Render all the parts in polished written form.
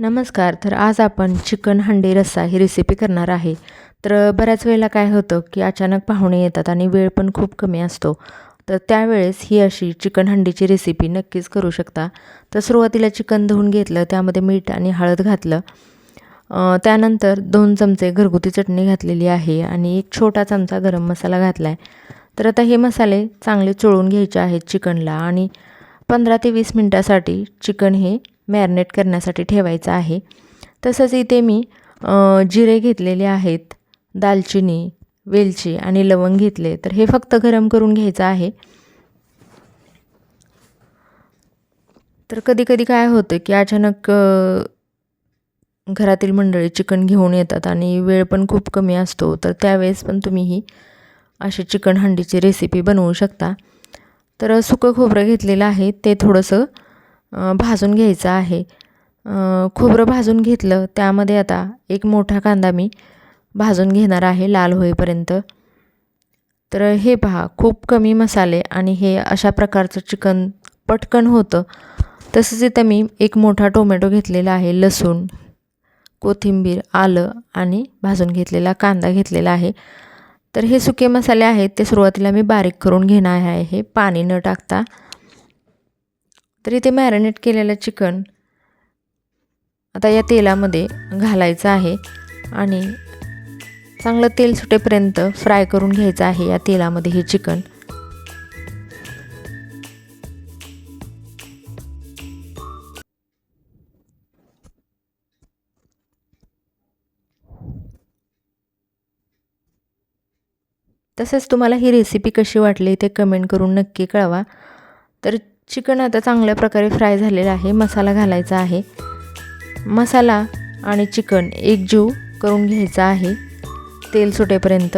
नमस्कार. तर आज आपण चिकन हंडी रस्सा ही रेसिपी करणार आहे. तर बऱ्याच वेळेला काय होतं की अचानक पाहुणे येतात आणि वेळ पण खूप कमी असतो. तर त्यावेळेस ही अशी चिकन हंडीची रेसिपी नक्कीच करू शकता. तर सुरुवातीला चिकन धुवून घेतलं, त्यामध्ये मीठ आणि हळद घातलं. त्यानंतर 2 चमचे घरगुती चटणी घातलेली आहे आणि 1 छोटा चमचा गरम मसाला घातला आहे. तर आता हे मसाले चांगले चोळून घ्यायचे आहेत चिकनला आणि 15 ते 20 मिनटासाठी चिकन हे मॅरिनेट करण्यासाठी ठेवायचं आहे. तसंच इथे मी जिरे घेतलेले आहेत, दालचिनी, वेलची आणि लवंग घेतले. तर हे फक्त गरम करून घ्यायचं आहे. तर कधी-कधी काय होतं की अचानक घरातील मंडळी चिकन घेऊन येतात आणि वेळ पण खूप कमी असतो. तर त्यावेळेस पण तुम्ही ही अशी चिकन हंडीची रेसिपी बनवू शकता. तर सुकं खोबरं घेतलेलं आहे, ते थोडंसं भाजून घ्यायचं आहे. खोबरं भाजून घेतलं, त्यामध्ये आता 1 मोठा कांदा मी भाजून घेणार आहे लाल होईपर्यंत. तर हे पहा, खूप कमी मसाले आणि हे अशा प्रकारचं चिकन पटकन होतं. तसंच इथं मी 1 मोठा टोमॅटो घेतलेला आहे, लसूण, कोथिंबीर, आलं आणि भाजून घेतलेला कांदा घेतलेला आहे. तर हे सुके मसाले आहेत, ते सुरुवातीला मी बारीक करून घेणार आहे पाणी न टाकता. तर इथे मॅरिनेट केलेलं चिकन आता या तेलामध्ये घालायचं आहे आणि चांगलं तेल सुटेपर्यंत फ्राय करून घ्यायचं आहे या तेलामध्ये हे चिकन. तसंच तुम्हाला ही रेसिपी कशी वाटली ते कमेंट करून नक्की कळवा. तर चिकन आता चांगल्या प्रकारे फ्राय झालेलं आहे. मसाला घालायचा आहे. मसाला आणि चिकन एकजीव करून घ्यायचा आहे तेल सुटेपर्यंत.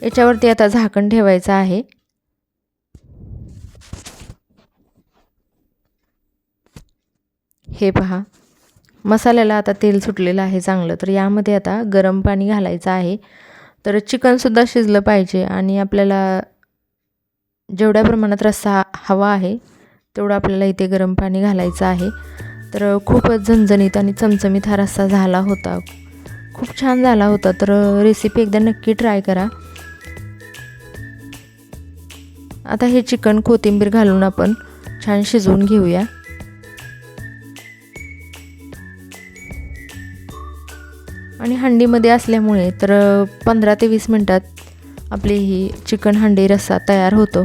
याच्यावरती आता झाकण ठेवायचं आहे. हे पहा, मसाल्याला आता तेल सुटलेलं आहे चांगलं. तर यामध्ये आता गरम पाणी घालायचं आहे. तर चिकनसुद्धा शिजलं पाहिजे आणि आपल्याला जेवढ्या प्रमाणात रस्सा हवा आहे तेवढं आपल्याला इथे गरम पाणी घालायचं आहे. तर खूपच झणझणीत आणि चमचमीत हा रस्सा झाला होता. खूप छान झाला होता. तर रेसिपी एकदा नक्की ट्राय करा. आता हे चिकन कोथिंबीर घालून आपण छान शिजवून घेऊया. आणि हंडीमध्ये असल्यामुळे तर 15 ते 20 मिनटात आपली ही चिकन हंडी रस्सा तयार होतो.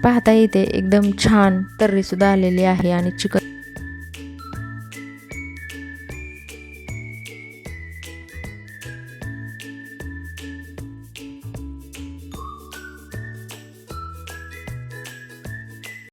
पाहता येते एकदम छान तर्रीसुद्धा आलेली आहे आणि चिकन